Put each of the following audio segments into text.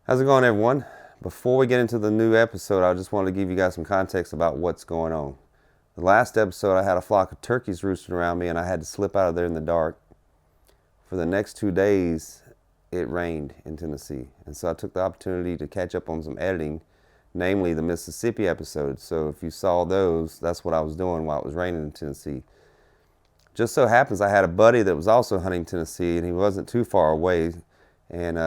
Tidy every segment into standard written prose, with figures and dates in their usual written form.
How's it going, everyone? Before we get into the new episode, I just wanted to give you guys some context about what's going on. The last episode, I had a flock of turkeys roosting around me, and I had to slip out of there in the dark. For the next 2 days, it rained in Tennessee, and so I took the opportunity to catch up on some editing, namely the Mississippi episodes. So if you saw those, that's what I was doing while it was raining in Tennessee. Just so happens I had a buddy that was also hunting Tennessee, and he wasn't too far away, and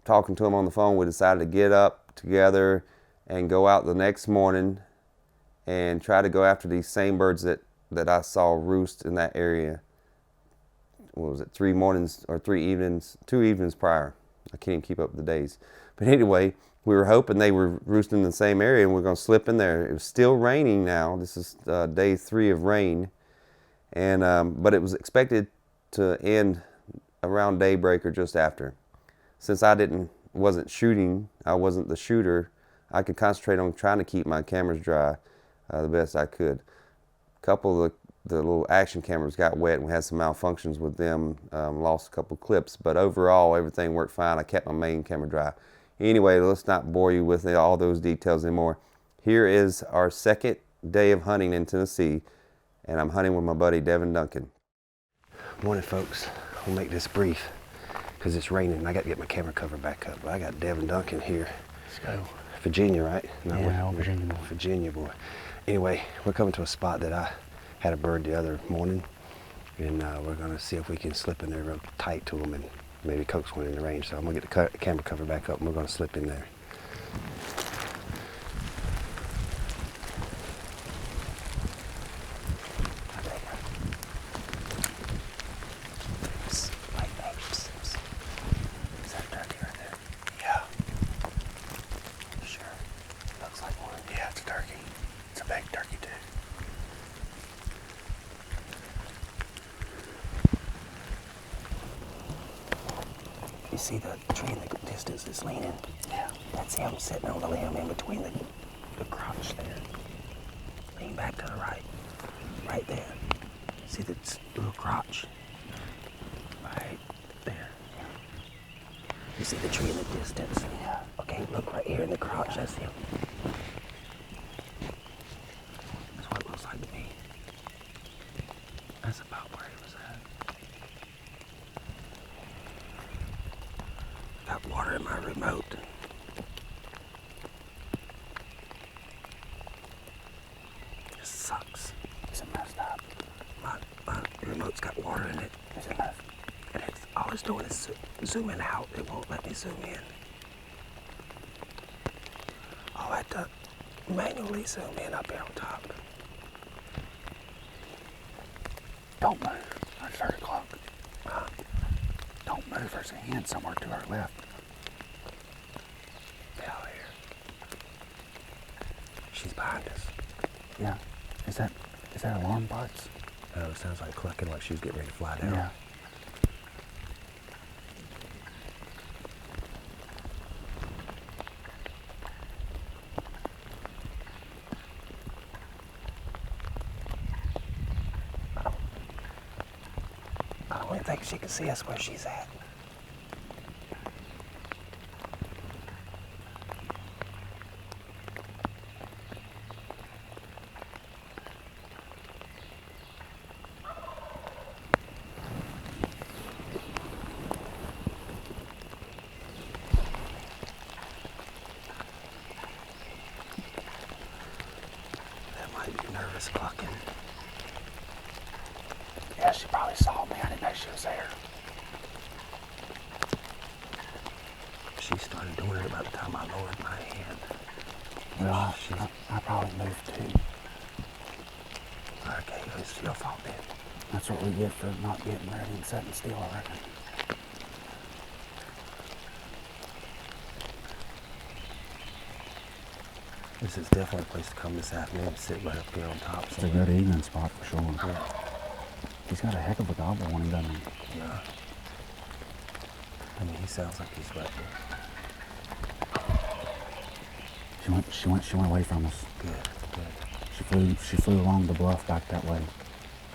talking to him on the phone, we decided to get up together and go out the next morning and try to go after these same birds that I saw roost in that area. What was it, 3 mornings or 3 evenings, 2 evenings prior. I can't even keep up with the days. But anyway, we were hoping they were roosting in the same area and we are going to slip in there. It was still raining now. This is day 3 of rain. And but it was expected to end around daybreak or just after. Since I wasn't shooting, I wasn't the shooter, I could concentrate on trying to keep my cameras dry the best I could. A couple of the little action cameras got wet and we had some malfunctions with them, lost a couple clips, but overall everything worked fine. I kept my main camera dry. Anyway, let's not bore you with all those details anymore. Here is our second day of hunting in Tennessee, and I'm hunting with my buddy Devin Duncan. Morning, folks. We'll make this brief because it's raining and I got to get my camera cover back up. But I got Devin Duncan here. Let's go. Virginia, right? No, yeah, Virginia boy. Virginia boy. Anyway, we're coming to a spot that I had a bird the other morning, and we're going to see if we can slip in there real tight to them and maybe coax one in the range. So I'm going to get the camera cover back up and we're going to slip in there. You see the tree in the distance that's leaning? Yeah. That's him sitting on the limb in between the crotch there. Lean back to the right. Right there. See the little crotch? Right there. You see the tree in the distance? Yeah. Okay, look right here in the crotch. That's him. That's what it looks like to me. That's about where he was at. Got water in my remote. This sucks. Is it messed up? My remote's got water in it. Is it messed? And all it's doing is zooming out. It won't let me zoom in. I'll have to manually zoom in up here on top. Don't move. There's 30 o'clock. Don't move. There's a hen somewhere to our left. Get out here. She's behind us. Yeah. Is that alarm bots? Oh, it sounds like clucking like she's getting ready to fly down. Yeah. I don't even think she can see us where she's at. That might be nervous clucking. Yeah, she probably saw me. I didn't know she was there. She started doing it about the time I lowered my hand. Well, I probably moved too. Okay, it's your fault then. That's what we get for not getting ready and sitting still, I reckon. This is definitely a place to come this afternoon, sit right up here on top. It's a good evening spot for sure. Yeah. He's got a heck of a gobble on him, doesn't he? Yeah. I mean, he sounds like he's right there. She went away from us. Good. She flew along the bluff back that way.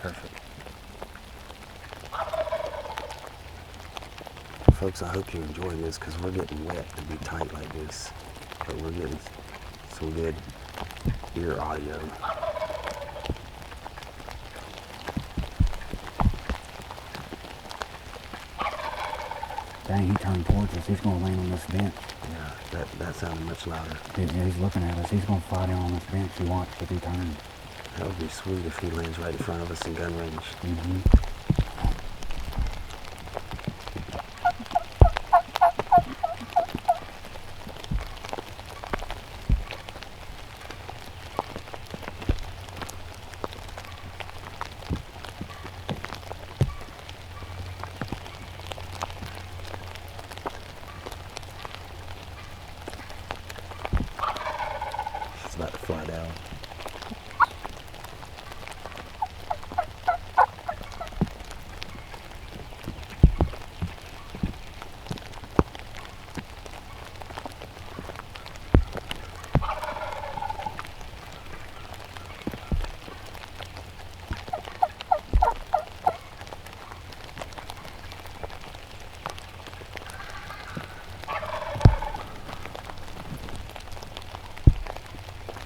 Perfect. Folks, I hope you're enjoying this because we're getting wet to be tight like this. But we're getting some good ear audio. Dang, he turned towards us. He's going to land on this bench. Yeah, that sounded much louder. Yeah, he's looking at us. He's going to fly down on this bench. You watch if he turns. That would be sweet if he lands right in front of us in gun range. Mm-hmm. It's about to fly down.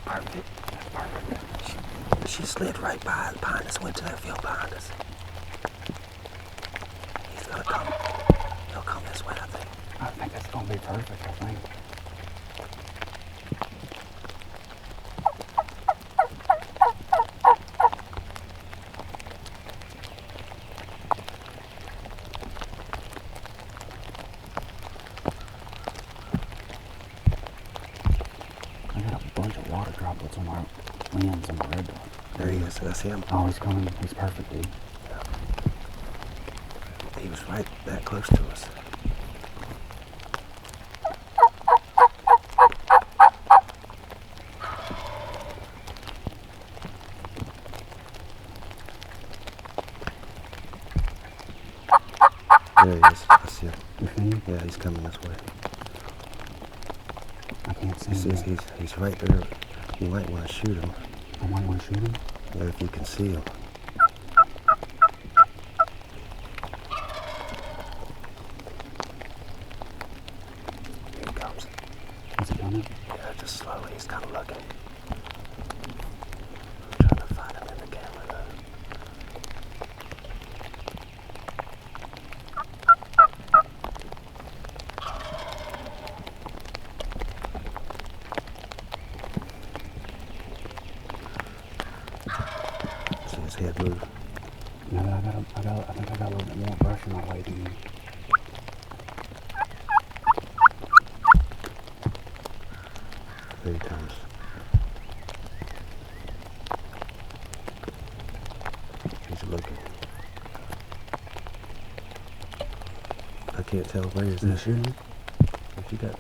Perfect. She slid right behind us, went to that field behind us. He's gonna come. He'll come this way, I think. I think that's going to be perfect, I think. I got a bunch of water droplets on my lens on my red dot. There he is. That's him. Oh, he's coming. He's perfect, dude. He was right that close to us. There he is. I see him. You see him? Yeah, he's coming this way. I can't see him. He's right there. You might want to shoot him. I might want to shoot him. Yeah, if you can see him. Here he comes. Is he coming? Yeah, just slowly. He's kind of looking. I'm trying to find him in the camera though. See his head move. No, I think I got a little bit more brush in my way than you. There he comes. He's looking. I can't tell where he's Is he at. shooting? What you got?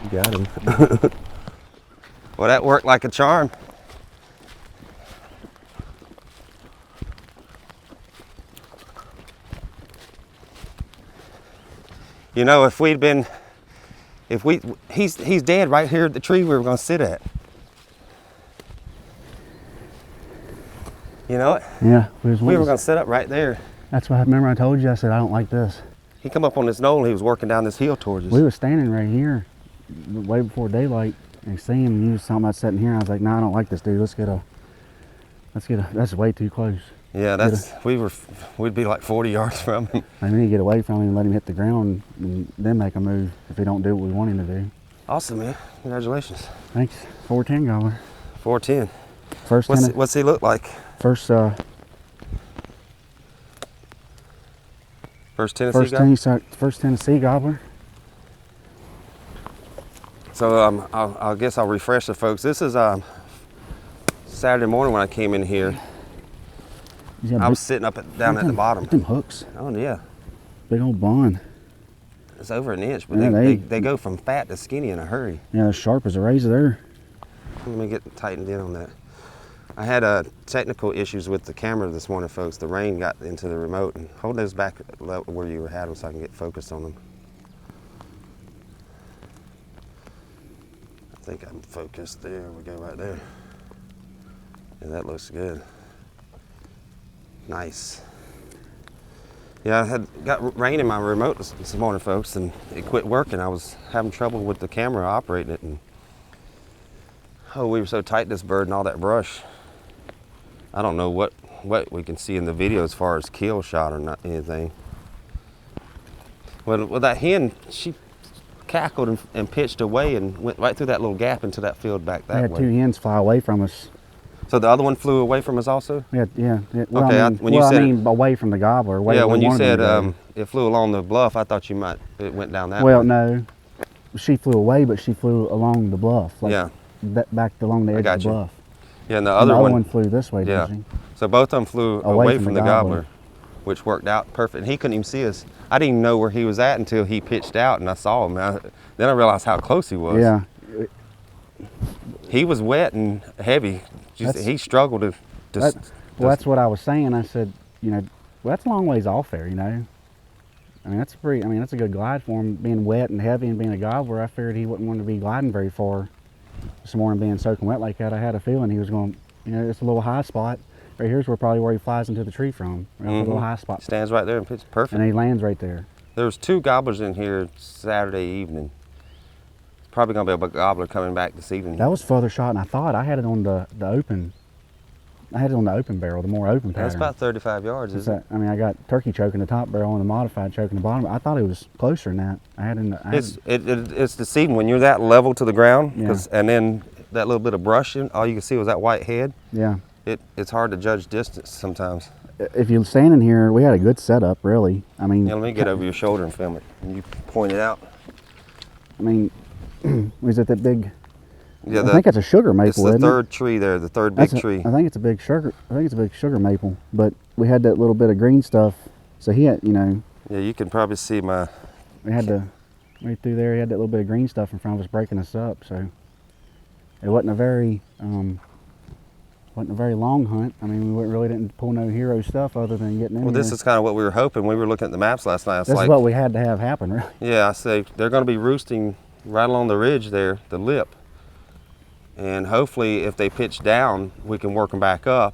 You got him. Well, that worked like a charm. You know, he's dead right here at the tree we were going to sit at. You know it? Yeah, We were going to sit up right there. That's what I remember. I told you. I said I don't like this. He come up on this knoll and he was working down this hill towards us. We was standing right here, way before daylight, and see him. He was talking about sitting here. I was like, "Nah, I don't like this, dude. Let's get a. That's way too close. Yeah, we'd be like 40 yards from him. I need to get away from him and let him hit the ground, and then make a move if he don't do what we want him to do." Awesome, man. Congratulations. Thanks. 410 gobbler. 410. First. What's he look like? First. First Tennessee guy? First Tennessee gobbler. So I guess I'll refresh the folks. This is Saturday morning when I came in here. I was sitting down at the bottom. Them hooks. Oh yeah, Big old bond. it's over an inch, but Yeah, they go from fat to skinny in a hurry. Yeah, they're sharp as a razor there. Let me get tightened in on that. I had technical issues with the camera this morning, folks. The rain got into the remote, and hold those back where you had them so I can get focused on them. I think I'm focused. There we go, right there. Yeah, that looks good. Nice. Yeah, I had got rain in my remote this morning, folks, and it quit working. I was having trouble with the camera operating it, and oh, we were so tight, this bird and all that brush. I don't know what we can see in the video as far as kill shot or not anything. Well, that hen, she cackled and pitched away and went right through that little gap into that field back that We had way. 2 hens fly away from us. So the other one flew away from us also? Yeah. Well, Okay, I mean, away from the gobbler. Away yeah, where when we you wanted them said to go. it flew along the bluff, I thought it went down that Well, way. no, she flew away, but she flew along the bluff. Like Yeah. Back along the edge of the bluff. Yeah, and the And other one one flew this way, yeah. didn't she? So both of them flew away from the gobbler, which worked out perfect. He couldn't even see us. I didn't even know where he was at until he pitched out and I saw him. Then I realized how close he was. Yeah. He was wet and heavy. He struggled to That's what I was saying. I said, well, that's a long ways off there, I mean, that's a good glide for him, being wet and heavy and being a gobbler. I figured he wouldn't want to be gliding very far this morning, being soaking wet like that. I had a feeling he was going, it's a little high spot. Right here's where he flies into the tree from. A little high spot. Stands right there and pitches perfect. And he lands right there. There was 2 gobblers in here Saturday evening. It's probably gonna be a gobbler coming back this evening. That was further shot, and I thought I had it on the open. I had it on the open barrel, the more open pattern. That's about 35 yards, isn't it? I mean, I got turkey choking the top barrel and the modified choking the bottom. I thought it was closer than that. It's deceiving when you're that level to the ground, Yeah. and then that little bit of brushing, all you can see was that white head. Yeah. It's hard to judge distance sometimes. If you're standing here, we had a good setup, really. I mean, Yeah, let me get over your shoulder and film it. And you point it out. I mean, was it that big? Yeah, I think it's a sugar maple. it's the isn't third tree there, the third big tree. I think it's a big sugar. I think it's a big sugar maple. But we had that little bit of green stuff, so he had, Yeah, you can probably see my. we had to right through there. He had that little bit of green stuff in front of us, breaking us up. So it wasn't a very long hunt. I mean, we really didn't pull no hero stuff other than getting in Well, here. this is kind of what we were hoping. We were looking at the maps last night. It's This like, is what we had to have happen, really. yeah, I say they're going to be roosting right along the ridge there, the lip. And hopefully if they pitch down, we can work them back up.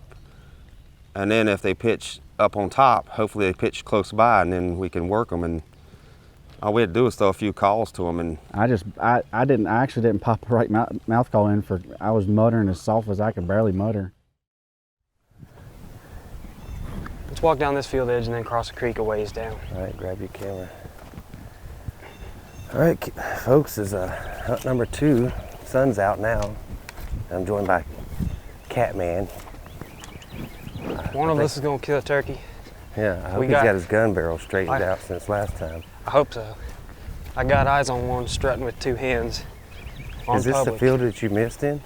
And then if they pitch up on top, hopefully they pitch close by and then we can work them. And all we had to do was throw a few calls to them. And I actually didn't pop the right mouth call in I was muttering as soft as I could barely mutter. Let's walk down this field edge and then cross the creek a ways down. All right, grab your camera. All right, folks, this is hunt number 2. Sun's out now. I'm joined by Catman. One of us is gonna kill a turkey. Yeah, I hope he's got his gun barrel straightened out since last time. I hope so. I got eyes on one strutting with 2 hens on Is this public. the field that you missed in?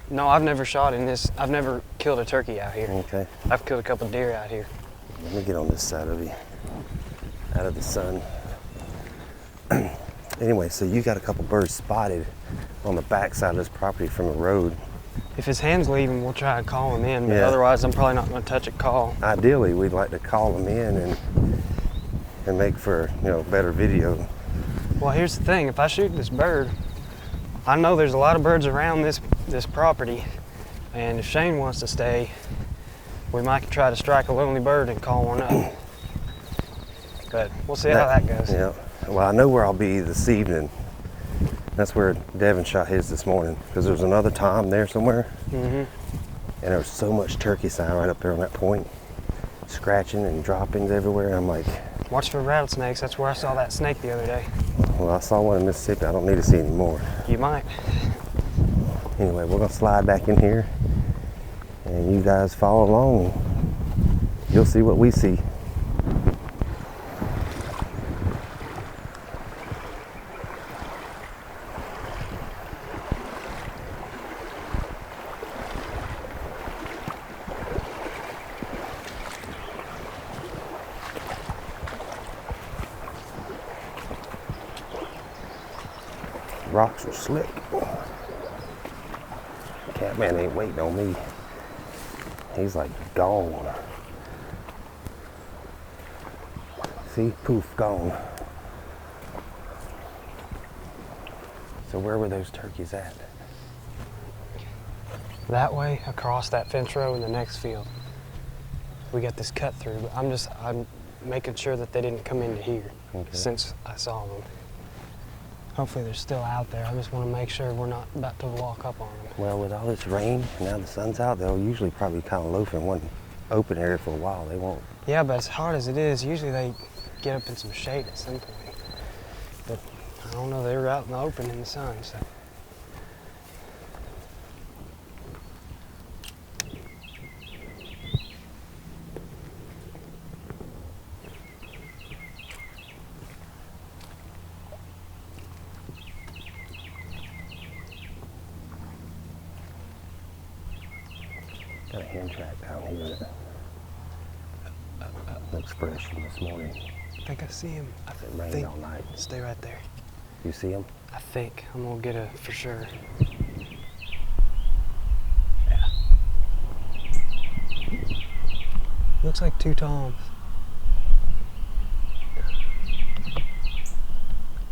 No, I've never shot in this. I've never killed a turkey out here. Okay. I've killed a couple deer out here. Let me get on this side of you, out of the sun. Anyway, so you got a couple birds spotted on the back side of this property from the road. If his hand's leaving, we'll try and call him in, but Yeah. otherwise I'm probably not gonna touch a call. Ideally, we'd like to call them in and make for, better video. Well, here's the thing, if I shoot this bird, I know there's a lot of birds around this property, and if Shane wants to stay, we might try to strike a lonely bird and call one up. But we'll see how that goes. Yeah. Well, I know where I'll be this evening. That's where Devin shot his this morning, because there's another Tom there somewhere. Mm-hmm. And there was so much turkey sign right up there on that point, scratching and droppings everywhere. I'm like, Watch for rattlesnakes. That's where I saw that snake the other day. well, I saw one in Mississippi. I don't need to see any more. You might. Anyway, we're gonna slide back in here, and you guys follow along. You'll see what we see. Rocks are slick. Catman ain't waiting on me. He's like gone. See, poof, gone. So where were those turkeys at? That way, across that fence row in the next field. We got this cut through, but making sure that they didn't come into here since I saw them. Hopefully they're still out there. I just want to make sure we're not about to walk up on them. Well, with all this rain, now the sun's out, they'll usually probably kind of loaf in one open area for a while. They won't. Yeah, but as hard as it is, usually they get up in some shade at some point. But I don't know, they were out in the open in the sun, so. Got a hen track down here that looks fresh from this morning. I think I see him. It rained all night. Stay right there. You see him? I think. I'm gonna get a for sure. Yeah. Looks like 2 toms.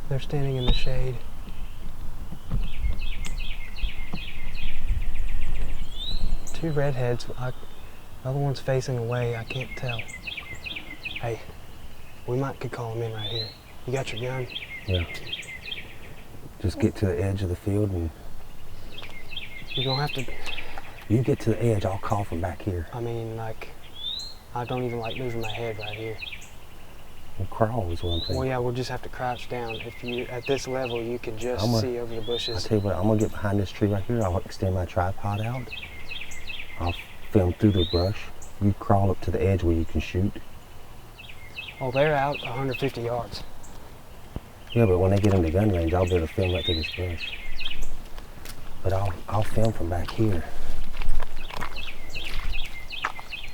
They're standing in the shade. Two redheads. The other one's facing away. I can't tell. Hey, we could call them in right here. You got your gun? Yeah. Just get to the edge of the field and... You're gonna have to... You get to the edge, I'll call from back here. I mean, like, I don't even like moving my head right here. Well, crawl is what I'm saying. Well, yeah, we'll just have to crouch down. If you, at this level, you can just see over the I'll bushes. tell you what, I'm gonna get behind this tree right here. I'll extend my tripod out. I'll film through the brush. You crawl up to the edge where you can shoot. Oh, they're out 150 yards. Yeah, but when they get into gun range, I'll be able to film right through this brush. But I'll film from back here.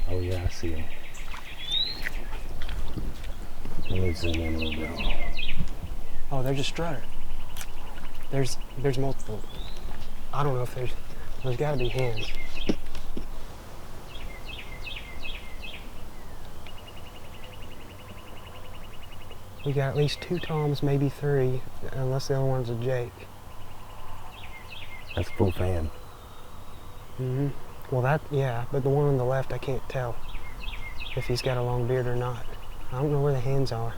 Oh yeah, I see him. Let me zoom in a little bit. Oh, they're just strutter. There's multiple. I don't know if there's got to be hens. We got at least 2 toms, maybe 3, unless the other one's a Jake. That's full fan. Mm-hmm. Well, yeah, but the one on the left, I can't tell if he's got a long beard or not. I don't know where the hens are.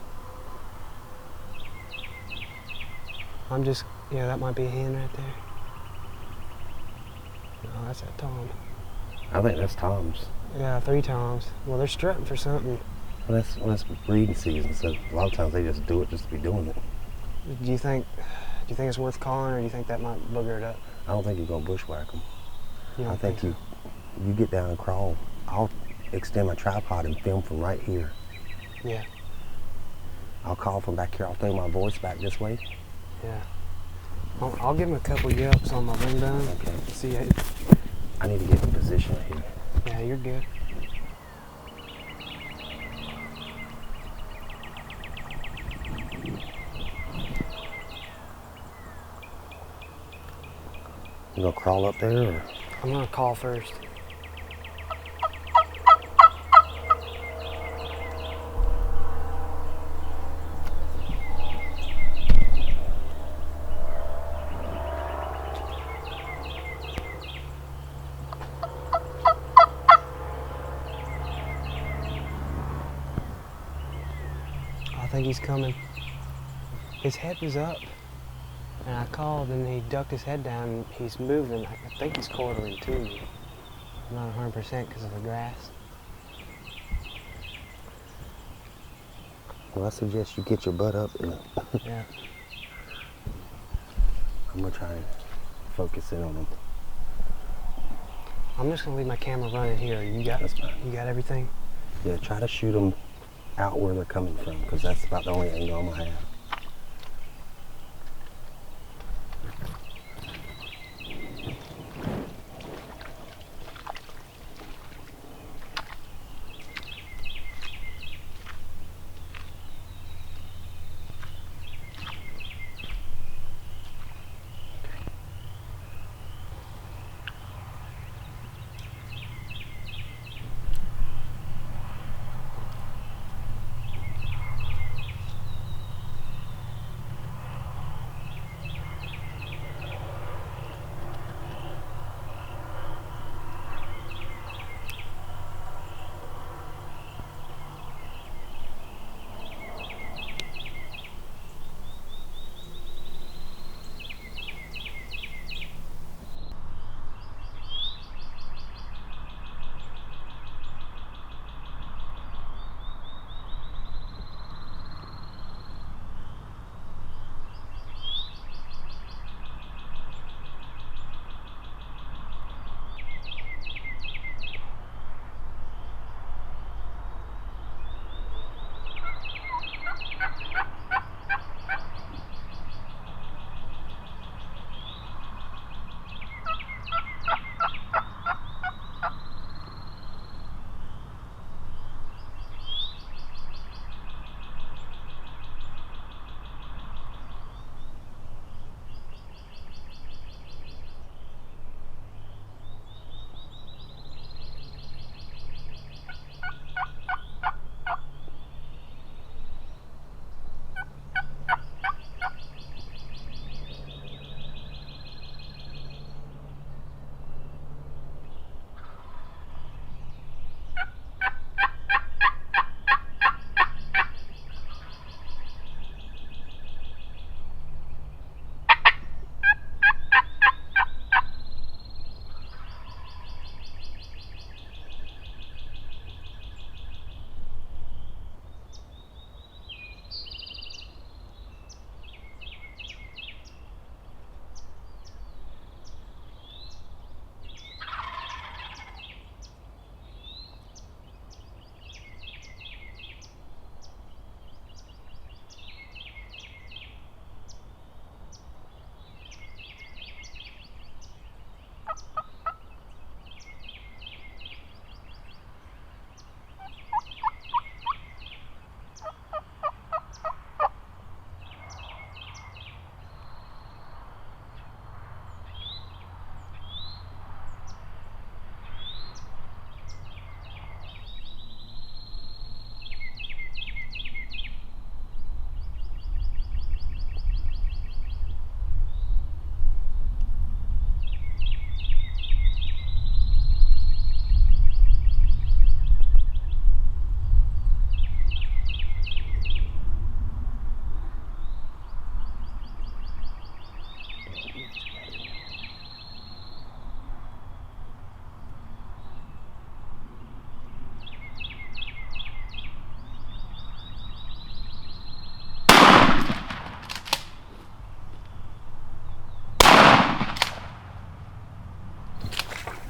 Yeah, that might be a hen right there. No, that's a tom. I think that's Tom's. Yeah, 3 toms. Well, they're strutting for something. Well, that's breeding season, so a lot of times they just do it just to be doing it. Do you think it's worth calling, or do you think that might booger it up? I don't think you're gonna bushwhack them. You don't I think you get down and crawl. I'll extend my tripod and film from right here. Yeah. I'll call from back here. I'll throw my voice back this way. Yeah. I'll give him a couple yelps on my window. Okay. See, I need to get in position here. yeah, you're good. You gonna crawl up there, or? I'm gonna call first. I think he's coming. His head was up, and I called, and he ducked his head down, and he's moving. I think he's quartering to me. I'm not 100% because of the grass. Well, I suggest you get your butt up and Yeah. I'm gonna try and focus in on them. I'm just gonna leave my camera running here. That's fine. You got everything? Yeah, try to shoot them out where they're coming from, because that's about the only angle I'm gonna have.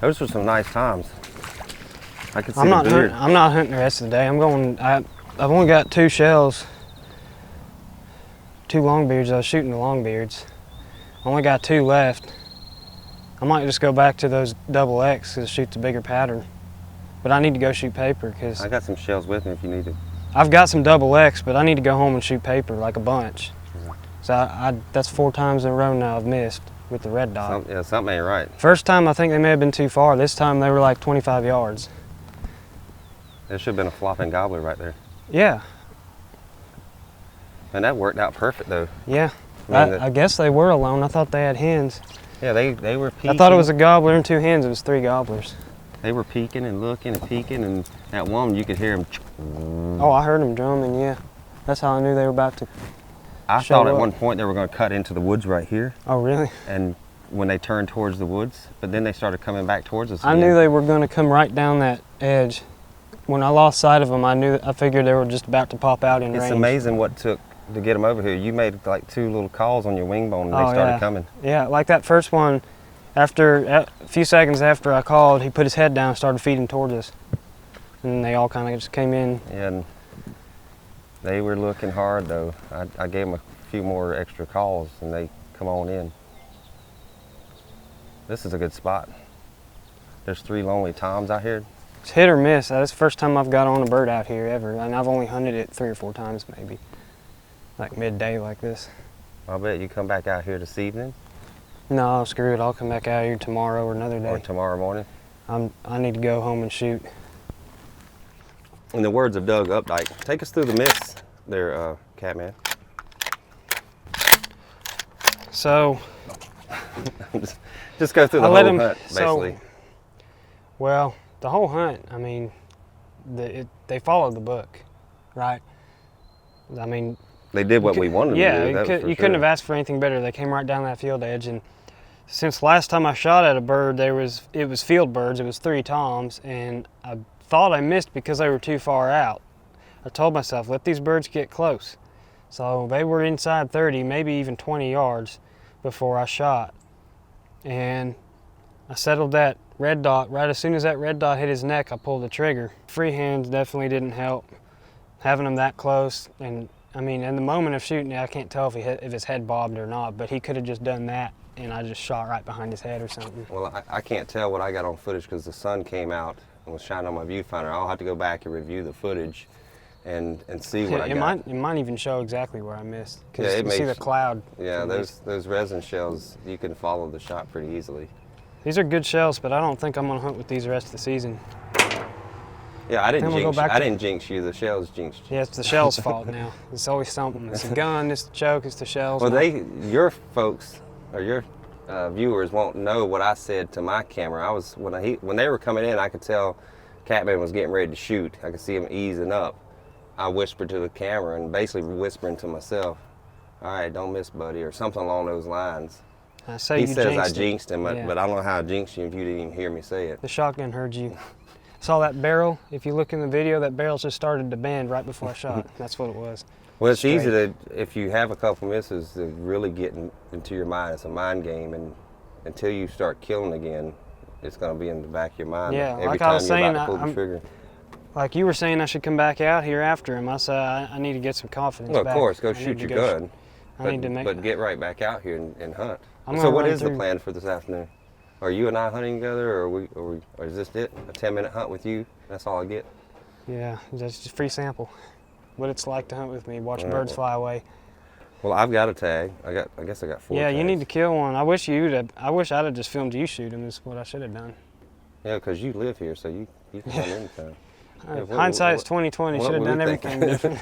Those were some nice times. I could see I'm not the beard. I'm not hunting the rest of the day. I've only got 2 shells, 2 longbeards. I was shooting the longbeards. Only got 2 left. I might just go back to those double X to shoot the bigger pattern. But I need to go shoot paper because I got some shells with me if you need to. I've got some double X, but I need to go home and shoot paper like a bunch. So that's 4 times in a row now I've missed with the red dot. Something ain't right. First time I think they may have been too far. This time they were like 25 yards. There should have been a flopping gobbler right there. Yeah, And that worked out perfect though. yeah. I I guess they were alone. I thought they had hens. Yeah, they were peeking. I thought it was a gobbler and 2 hens. It was 3 gobblers. They were peeking and looking and peeking, and that one you could hear them. Oh, I heard them drumming, yeah. That's how I knew they were about to. I show thought at up. one point they were going to cut into the woods right here, Oh, really? and when they turned towards the woods, but then they started coming back towards us. I again. knew they were going to come right down that edge. When I lost sight of them, I figured they were just about to pop out in range. It's amazing what took to get them over here. You made like 2 little calls on your wing bone, and Oh, they started yeah. coming. Yeah, like that first one. After a few seconds after I called, he put his head down and started feeding towards us. And they all kind of just came in. And they were looking hard though. I gave them a few more extra calls, and they come on in. This is a good spot. There's 3 lonely toms out here. It's hit or miss. That's the first time I've got on a bird out here ever. And I've only hunted it 3 or 4 times maybe. Like midday like this. I'll bet you come back out here this evening No, screw it. I'll come back out here tomorrow or another or day. tomorrow morning. I need to go home and shoot. In the words of Doug Updike, take us through the myths there, Catman. So just go through the I whole let him. hunt, basically. Well, the whole hunt. I mean, they followed the book, right? I mean, They did what we wanted yeah, to do. that was for you couldn't sure. have asked for anything better. They came right down that field edge, and since last time I shot at a bird, it was field birds. It was 3 toms, and I thought I missed because they were too far out. I told myself, let these birds get close. So they were inside 30, maybe even 20 yards before I shot, and I settled that red dot. Right as soon as that red dot hit his neck, I pulled the trigger. Free hands definitely didn't help. Having him that close, and I mean, in the moment of shooting, I can't tell if his head bobbed or not, but he could have just done that, and I just shot right behind his head or something. Well, I can't tell what I got on footage because the sun came out and was shining on my viewfinder. I'll have to go back and review the footage and see what I got. It might even show exactly where I missed, Yeah, because it you may see the sh- cloud. Yeah, those resin shells, you can follow the shot pretty easily. These are good shells, but I don't think I'm gonna hunt with these the rest of the season. Yeah, I didn't Then we'll go jinx. back I to- didn't jinx you. The shells jinxed you. Yeah, it's the shell's fault now. It's always something. It's the gun, it's the choke, it's the shells. Well, now. your folks or your viewers won't know what I said to my camera. When they were coming in, I could tell Catman was getting ready to shoot. I could see him easing up. I whispered to the camera and basically whispering to myself, "All right, don't miss, buddy," or something along those lines. I say He you says I jinxed it. jinxed him, Yeah. but I don't know how I jinxed you if you didn't even hear me say it. The shotgun heard you. Saw that barrel? If you look in the video, that barrel just started to bend right before I shot. That's what it was. Well, it's easy Straight. if you have a couple misses, to really get into your mind. It's a mind game, and until you start killing again, it's going to be in the back of your mind. Yeah, every like time I was you're saying, about to pull the I'm- trigger. Like you were saying, I should come back out here after him. I said I need to get some confidence Well, back. of course, go I shoot need your to go gun, I need to make. but get right back out here and hunt. I'm So gonna what run is the through- plan for this afternoon? Are you and I hunting together, or is this it? A 10-minute hunt with you? That's all I get? Yeah, just free sample. What it's like to hunt with me, watch Yeah. birds fly away. Well, I've got a tag. I guess I got 4 Yeah, you tags. need to kill one. I wish I'd have just filmed you shoot him. Is what I should have done. Yeah, because you live here, so you can hunt anytime. Yeah, what- Hindsight's what- 2020. what Should have were done we everything thinking? different.